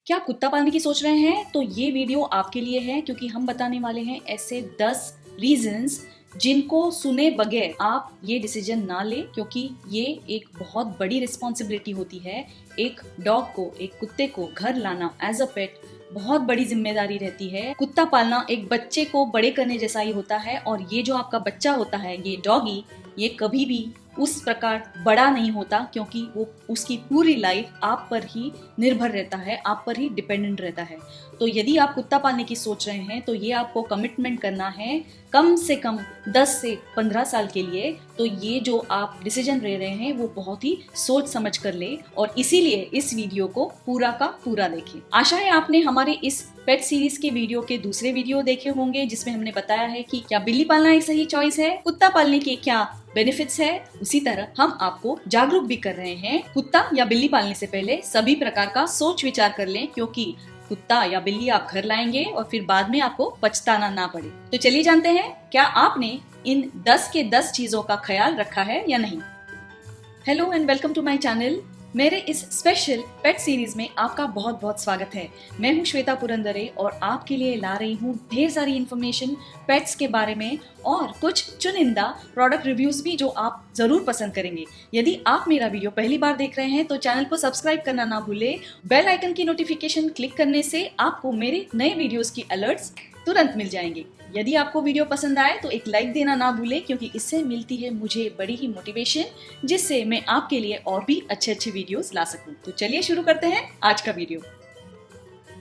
क्या आप कुत्ता पालने की सोच रहे हैं? तो ये वीडियो आपके लिए है, क्योंकि हम बताने वाले हैं ऐसे 10 रीजंस जिनको सुने बगैर आप ये डिसीजन ना लें, क्योंकि ये एक बहुत बड़ी रिस्पॉन्सिबिलिटी होती है। एक डॉग को, एक कुत्ते को घर लाना एज अ पेट बहुत बड़ी जिम्मेदारी रहती है। कुत्ता पालना एक बच्चे को बड़े करने जैसा ही होता है, और ये जो आपका बच्चा होता है, ये डॉगी, ये कभी भी उस प्रकार बड़ा नहीं होता, क्योंकि वो उसकी पूरी लाइफ आप पर ही निर्भर रहता है, आप पर ही डिपेंडेंट रहता है। तो यदि आप कुत्ता पालने की सोच रहे हैं तो ये आपको कमिटमेंट करना है कम से कम 10 से 15 साल के लिए। तो ये जो आप डिसीजन ले रहे हैं वो बहुत ही सोच समझ कर ले, और इसीलिए इस वीडियो को पूरा का पूरा देखें। आशा है आपने हमारे इस पेट सीरीज के वीडियो के दूसरे वीडियो देखे होंगे, जिसमें हमने बताया है कि क्या बिल्ली पालना एक सही चॉइस है, कुत्ता पालने के क्या बेनिफिट्स है। उसी तरह हम आपको जागरूक भी कर रहे हैं, कुत्ता या बिल्ली पालने से पहले सभी प्रकार का सोच विचार कर लें, क्योंकि कुत्ता या बिल्ली आप घर लाएंगे और फिर बाद में आपको पछताना ना पड़े। तो चलिए जानते हैं, क्या आपने इन 10 के 10 चीजों का ख्याल रखा है या नहीं। Hello and welcome to my channel. मेरे इस स्पेशल पेट सीरीज में आपका बहुत बहुत स्वागत है। मैं हूं श्वेता पुरंदरे और आपके लिए ला रही हूं ढेर सारी इन्फॉर्मेशन पेट्स के बारे में, और कुछ चुनिंदा प्रोडक्ट रिव्यूज भी जो आप जरूर पसंद करेंगे। यदि आप मेरा वीडियो पहली बार देख रहे हैं तो चैनल को सब्सक्राइब करना ना भूले। बेल आइकन की नोटिफिकेशन क्लिक करने से आपको मेरे नए वीडियोस की अलर्ट्स तुरंत मिल जाएंगे। यदि आपको वीडियो पसंद आए तो एक लाइक देना ना भूलें, क्योंकि इससे मिलती है मुझे बड़ी ही मोटिवेशन, जिससे मैं आपके लिए और भी अच्छे अच्छे वीडियोस ला सकूं। तो चलिए शुरू करते हैं आज का वीडियो।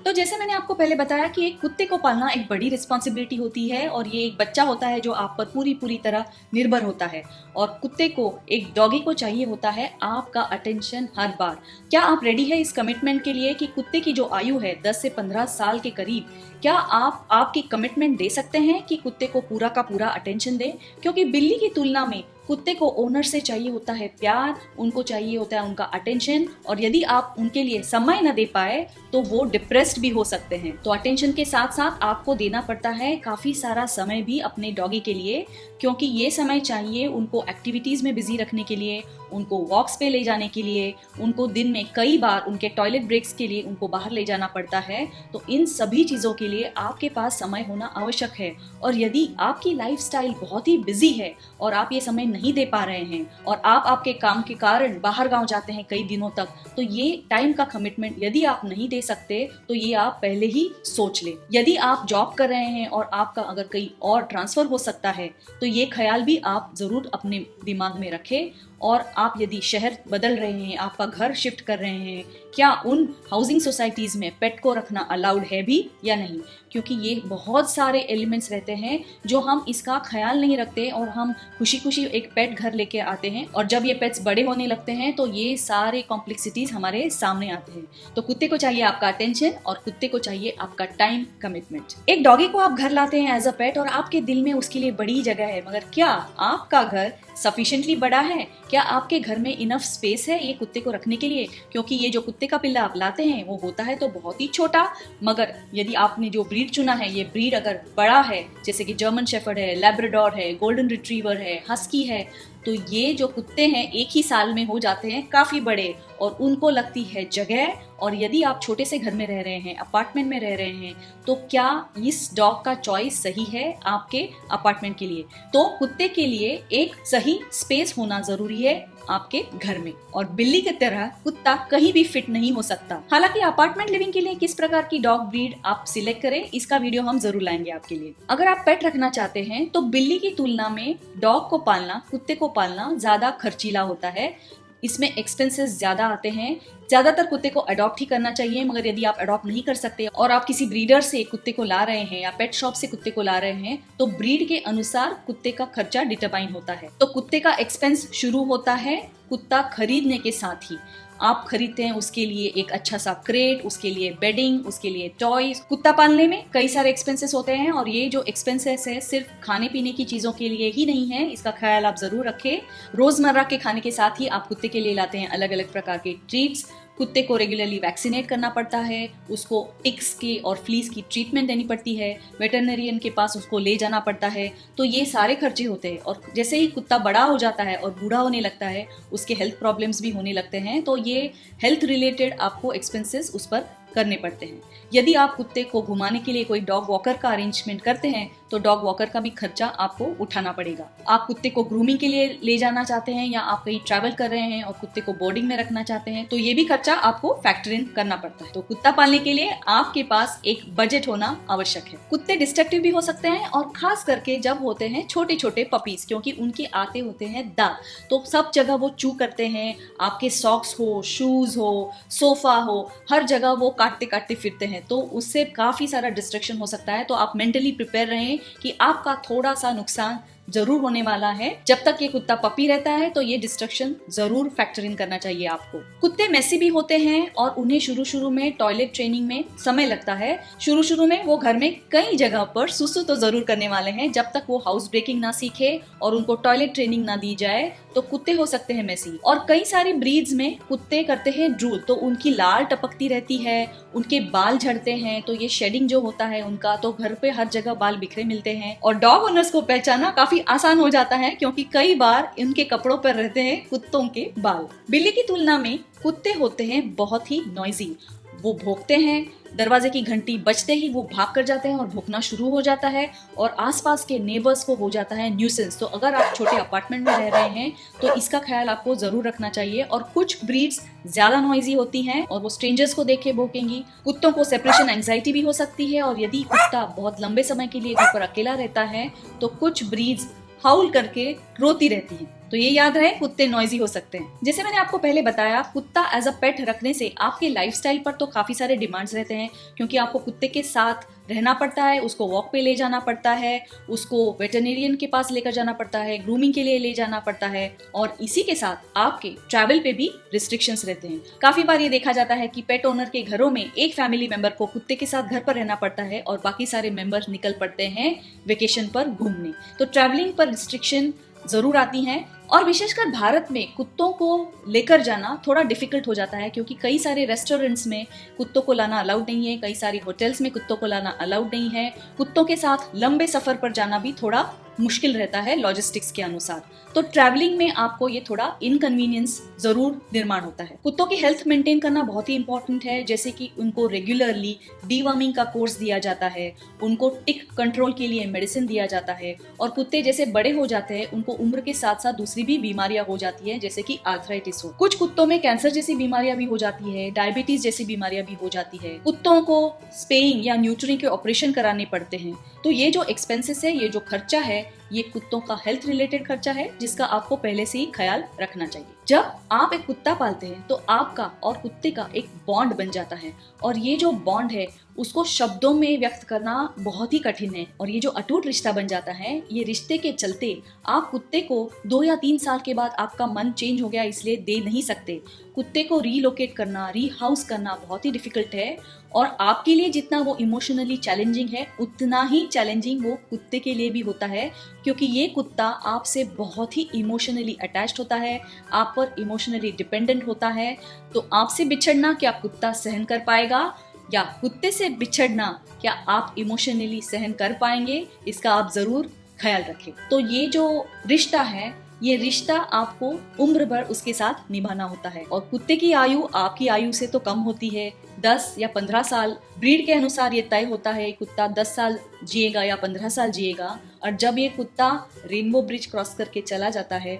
तो जैसे मैंने आपको पहले बताया कि एक कुत्ते को पालना एक बड़ी रिस्पॉन्सिबिलिटी होती है, और ये एक बच्चा होता है जो आप पर पूरी तरह निर्भर होता है। और कुत्ते को, एक डॉगी को चाहिए होता है आपका अटेंशन हर बार। क्या आप रेडी है इस कमिटमेंट के लिए कि कुत्ते की जो आयु है 10 से 15 साल के करीब, क्या आप आपकी कमिटमेंट दे सकते हैं कि कुत्ते को पूरा का पूरा अटेंशन दें? क्योंकि बिल्ली की तुलना में कुत्ते को ओनर से चाहिए होता है प्यार, उनको चाहिए होता है उनका अटेंशन, और यदि आप उनके लिए समय न दे पाए तो वो डिप्रेस्ड भी हो सकते हैं। तो अटेंशन के साथ साथ आपको देना पड़ता है काफी सारा समय भी अपने डॉगी के लिए, क्योंकि ये समय चाहिए उनको एक्टिविटीज में बिजी रखने के लिए, उनको वॉक्स पे ले जाने के लिए, उनको दिन में कई बार उनके टॉयलेट ब्रेक्स के लिए उनको बाहर ले जाना पड़ता है। तो इन सभी चीजों के लिए आपके पास समय होना आवश्यक है। और यदि आपकी लाइफस्टाइल बहुत ही बिजी है और आप ये समय नहीं दे पा रहे हैं, और आप आपके काम के कारण बाहर गांव जाते हैं कई दिनों तक, तो ये टाइम का कमिटमेंट यदि आप नहीं दे सकते तो ये आप पहले ही सोच ले। यदि आप जॉब कर रहे हैं और आपका अगर कहीं और ट्रांसफर हो सकता है, तो ये ख्याल भी आप जरूर अपने दिमाग में रखें। और आप यदि शहर बदल रहे हैं, आपका घर शिफ्ट कर रहे हैं, क्या उन हाउसिंग सोसाइटीज में पेट को रखना अलाउड है भी या नहीं, क्योंकि ये बहुत सारे एलिमेंट्स रहते हैं जो हम इसका ख्याल नहीं रखते, और हम खुशी खुशी एक पेट घर लेके आते हैं, और जब ये पेट्स बड़े होने लगते हैं तो ये सारे कॉम्प्लेक्सिटीज हमारे सामने आते हैं। तो कुत्ते को चाहिए आपका अटेंशन, और कुत्ते को चाहिए आपका टाइम कमिटमेंट। एक डॉगी को आप घर लाते हैं एज अ पेट, और आपके दिल में उसके लिए बड़ी जगह है, मगर क्या आपका घर सफिशिएंटली बड़ा है? क्या आपके घर में इनफ स्पेस है ये कुत्ते को रखने के लिए? क्योंकि ये जो कुत्ते का पिल्ला आप लाते हैं वो होता है तो बहुत ही छोटा, मगर यदि आपने जो ब्रीड चुना है, ये ब्रीड अगर बड़ा है, जैसे कि जर्मन शेफर्ड है, लैब्राडोर है, गोल्डन रिट्रीवर है, हस्की है, तो ये जो कुत्ते हैं एक ही साल में हो जाते हैं काफी बड़े, और उनको लगती है जगह। और यदि आप छोटे से घर में रह रहे हैं, अपार्टमेंट में रह रहे हैं, तो क्या इस डॉग का चॉइस सही है आपके अपार्टमेंट के लिए? तो कुत्ते के लिए एक सही स्पेस होना जरूरी है आपके घर में, और बिल्ली की तरह कुत्ता कहीं भी फिट नहीं हो सकता। हालांकि अपार्टमेंट लिविंग के लिए किस प्रकार की डॉग ब्रीड आप सिलेक्ट करें, इसका वीडियो हम जरूर लाएंगे आपके लिए। अगर आप पेट रखना चाहते हैं तो बिल्ली की तुलना में डॉग को पालना, कुत्ते को पालना ज्यादा खर्चीला होता है। इसमें एक्सपेंसेस ज्यादा आते हैं। ज्यादातर कुत्ते को अडॉप्ट ही करना चाहिए, मगर यदि आप अडॉप्ट नहीं कर सकते और आप किसी ब्रीडर से कुत्ते को ला रहे हैं या पेट शॉप से कुत्ते को ला रहे हैं, तो ब्रीड के अनुसार कुत्ते का खर्चा डिटरमाइन होता है। तो कुत्ते का एक्सपेंस शुरू होता है कुत्ता खरीदने के साथ ही। आप खरीदते हैं उसके लिए एक अच्छा सा क्रेट, उसके लिए बेडिंग, उसके लिए टॉयज। कुत्ता पालने में कई सारे एक्सपेंसेस होते हैं, और ये जो एक्सपेंसेस है सिर्फ खाने पीने की चीजों के लिए ही नहीं है, इसका ख्याल आप जरूर रखें। रोजमर्रा के खाने के साथ ही आप कुत्ते के लिए लाते हैं अलग अलग प्रकार के ट्रीट्स। कुत्ते को रेगुलरली वैक्सीनेट करना पड़ता है, उसको टिक्स की और फ्लीस की ट्रीटमेंट देनी पड़ती है, वेटरनरियन के पास उसको ले जाना पड़ता है। तो ये सारे खर्चे होते हैं, और जैसे ही कुत्ता बड़ा हो जाता है और बूढ़ा होने लगता है, उसके हेल्थ प्रॉब्लम्स भी होने लगते हैं। तो ये हेल्थ रिलेटेड आपको एक्सपेंसेस उस पर करने पड़ते हैं। यदि आप कुत्ते को घुमाने के लिए कोई डॉग वॉकर का अरेंजमेंट करते हैं तो डॉग वॉकर का भी खर्चा आपको उठाना पड़ेगा। आप कुत्ते को ग्रूमिंग के लिए ले जाना चाहते हैं या आप कहीं ट्रैवल कर रहे हैं और कुत्ते को बोर्डिंग में रखना चाहते हैं तो ये भी खर्चा आपको फैक्टर इन करना पड़ता है। तो कुत्ता पालने के लिए आपके पास एक बजट होना आवश्यक है। कुत्ते डिस्ट्रक्टिव भी हो सकते हैं और खास करके जब होते हैं छोटे छोटे पपीज, क्योंकि उनके आते होते हैं दांत, तो सब जगह वो चू करते हैं। आपके सॉक्स हो, शूज हो, सोफा हो, हर जगह वो काटते काटते फिरते हैं, तो उससे काफी सारा डिस्ट्रक्शन हो सकता है। तो आप मेंटली प्रिपेयर रहें कि आपका थोड़ा सा नुकसान जरूर होने वाला है। जब तक ये कुत्ता पपी रहता है तो ये डिस्ट्रक्शन जरूर फैक्टर इन करना चाहिए आपको। कुत्ते मेसी भी होते हैं और उन्हें शुरू में टॉयलेट ट्रेनिंग में समय लगता है। शुरू में वो घर में कई जगह पर सुसु तो जरूर करने वाले हैं। जब तक वो हाउस ब्रेकिंग ना सीखे और उनको टॉयलेट ट्रेनिंग ना दी जाए तो कुत्ते हो सकते हैं मेसी। और कई सारी ब्रीड्स में कुत्ते करते हैं ड्रूल, तो उनकी लाल टपकती रहती है, उनके बाल झड़ते हैं, तो ये शेडिंग जो होता है उनका, तो घर पे हर जगह बाल बिखरे मिलते हैं। और डॉग ओनर्स को पहचाना काफी आसान हो जाता है क्योंकि कई बार इनके कपड़ों पर रहते हैं कुत्तों के बाल। बिल्ली की तुलना में कुत्ते होते हैं बहुत ही नॉइजी। वो भौंकते हैं, दरवाजे की घंटी बजते ही वो भाग कर जाते हैं और भौंकना शुरू हो जाता है और आसपास के नेबर्स को हो जाता है न्यूसेंस। तो अगर आप छोटे अपार्टमेंट में रह रहे हैं तो इसका ख्याल आपको जरूर रखना चाहिए। और कुछ ब्रीड्स ज्यादा नॉइजी होती हैं और वो स्ट्रेंजर्स को देख के भौंकेंगी। कुत्तों को सेपरेशन एंजाइटी भी हो सकती है और यदि कुत्ता बहुत लंबे समय के लिए घर पर अकेला रहता है तो कुछ ब्रीड्स हाउल करके रोती रहती है। तो ये याद रहे, कुत्ते नॉइजी हो सकते हैं। जैसे मैंने आपको पहले बताया, कुत्ता एज अ पेट रखने से आपके लाइफस्टाइल पर तो काफी सारे डिमांड्स रहते हैं, क्योंकि आपको कुत्ते के साथ रहना पड़ता है, उसको वॉक पे ले जाना पड़ता है, उसको वेटरनेरियन के पास लेकर जाना पड़ता है, ग्रूमिंग के लिए ले जाना पड़ता है, और इसी के साथ आपके ट्रैवल पे भी रिस्ट्रिक्शंस रहते हैं। काफी बार ये देखा जाता है कि पेट ओनर के घरों में एक फैमिली मेंबर को कुत्ते के साथ घर पर रहना पड़ता है और बाकी सारे मेंबर्स निकल पड़ते हैं वेकेशन पर घूमने। तो ट्रैवलिंग पर रिस्ट्रिक्शन जरूर आती हैं और विशेषकर भारत में कुत्तों को लेकर जाना थोड़ा डिफिकल्ट हो जाता है, क्योंकि कई सारे रेस्टोरेंट्स में कुत्तों को लाना अलाउड नहीं है, कई सारी होटल्स में कुत्तों को लाना अलाउड नहीं है। कुत्तों के साथ लंबे सफर पर जाना भी थोड़ा मुश्किल रहता है लॉजिस्टिक्स के अनुसार। तो ट्रैवलिंग में आपको ये थोड़ा इनकन्वीनियंस जरूर निर्माण होता है। कुत्तों की हेल्थ मेंटेन करना बहुत ही इंपॉर्टेंट है, जैसे कि उनको रेगुलरली डीवर्मिंग का कोर्स दिया जाता है, उनको टिक कंट्रोल के लिए मेडिसिन दिया जाता है, और कुत्ते जैसे बड़े हो जाते हैं उनको उम्र के साथ साथ दूसरी भी बीमारियां हो जाती है, जैसे कि आर्थराइटिस हो। कुछ कुत्तों में कैंसर जैसी बीमारियां भी हो जाती है, डायबिटीज जैसी बीमारियां भी हो जाती है। कुत्तों को स्पेइंग या न्यूट्रिंग के ऑपरेशन कराने पड़ते हैं। तो ये जो एक्सपेंसेस है, ये जो खर्चा है, ये कुत्तों का हेल्थ रिलेटेड खर्चा है, जिसका आपको पहले से ही ख्याल रखना चाहिए। जब आप एक कुत्ता पालते हैं तो आपका और कुत्ते का एक बॉन्ड बन जाता है, और ये जो बॉन्ड है उसको शब्दों में व्यक्त करना बहुत ही कठिन है। और ये जो अटूट रिश्ता बन जाता है, ये रिश्ते के चलते आप कुत्ते को 2 या 3 साल के बाद आपका मन चेंज हो गया इसलिए दे नहीं सकते। कुत्ते को रीलोकेट करना, री हाउस करना बहुत ही डिफिकल्ट है, और आपके लिए जितना वो इमोशनली चैलेंजिंग है उतना ही चैलेंजिंग वो कुत्ते के लिए भी होता है, क्योंकि ये कुत्ता आपसे बहुत ही इमोशनली अटैच्ड होता है, आप पर इमोशनली डिपेंडेंट होता है। तो आपसे बिछड़ना क्या कुत्ता सहन कर पाएगा, या कुत्ते से बिछड़ना क्या आप इमोशनली सहन कर पाएंगे, इसका आप जरूर ख्याल रखें। तो ये जो रिश्ता है, ये रिश्ता आपको उम्र भर उसके साथ निभाना होता है। और कुत्ते की आयु आपकी आयु से तो कम होती है, 10 या 15 साल ब्रीड के अनुसार ये तय होता है। कुत्ता 10 साल जिएगा या 15 साल जिएगा। और जब ये कुत्ता रेनबो ब्रिज क्रॉस करके चला जाता है,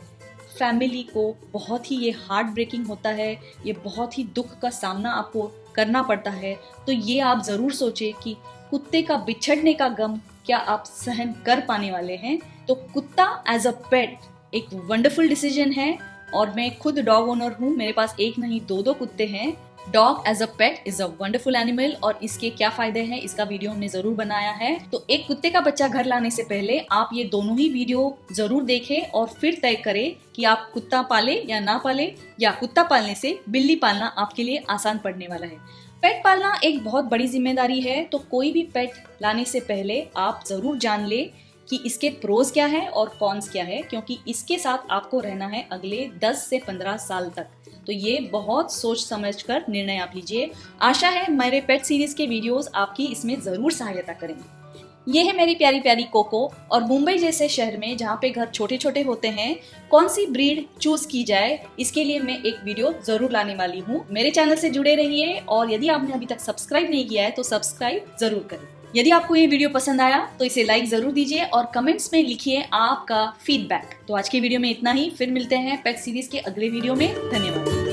फैमिली को बहुत ही ये हार्ट ब्रेकिंग होता है, ये बहुत ही दुख का सामना आपको करना पड़ता है। तो ये आप जरूर सोचें कि कुत्ते का बिछड़ने का गम क्या आप सहन कर पाने वाले हैं। तो कुत्ता एज अ पेट एक वंडरफुल डिसीजन है, और मैं खुद डॉग ओनर हूँ, मेरे पास एक नहीं 2 कुत्ते हैं। Dog as a pet is a wonderful animal, और इसके क्या फायदे हैं इसका वीडियो हमने जरूर बनाया है। तो एक कुत्ते का बच्चा घर लाने से पहले आप ये दोनों ही वीडियो जरूर देखें और फिर तय करें कि आप कुत्ता पाले या ना पाले, या कुत्ता पालने से बिल्ली पालना आपके लिए आसान पड़ने वाला है। पेट पालना एक बहुत बड़ी जिम्मेदारी है, तो कोई भी पेट लाने से पहले आप जरूर जान ले कि इसके प्रोज क्या है और कॉन्स क्या है, क्योंकि इसके साथ आपको रहना है अगले 10 से 15 साल तक। तो ये बहुत सोच समझकर निर्णय आप लीजिए। आशा है मेरे पेट सीरीज के वीडियोस आपकी इसमें जरूर सहायता करेंगे। ये है मेरी प्यारी प्यारी कोको। और मुंबई जैसे शहर में जहाँ पे घर छोटे छोटे होते हैं, कौन सी ब्रीड चूज की जाए, इसके लिए मैं एक वीडियो जरूर लाने वाली हूँ। मेरे चैनल से जुड़े रहिए और यदि आपने अभी तक सब्सक्राइब नहीं किया है तो सब्सक्राइब जरूर करें। यदि आपको ये वीडियो पसंद आया तो इसे लाइक जरूर दीजिए और कमेंट्स में लिखिए आपका फीडबैक। तो आज की वीडियो में इतना ही, फिर मिलते हैं पेट सीरीज के अगले वीडियो में। धन्यवाद।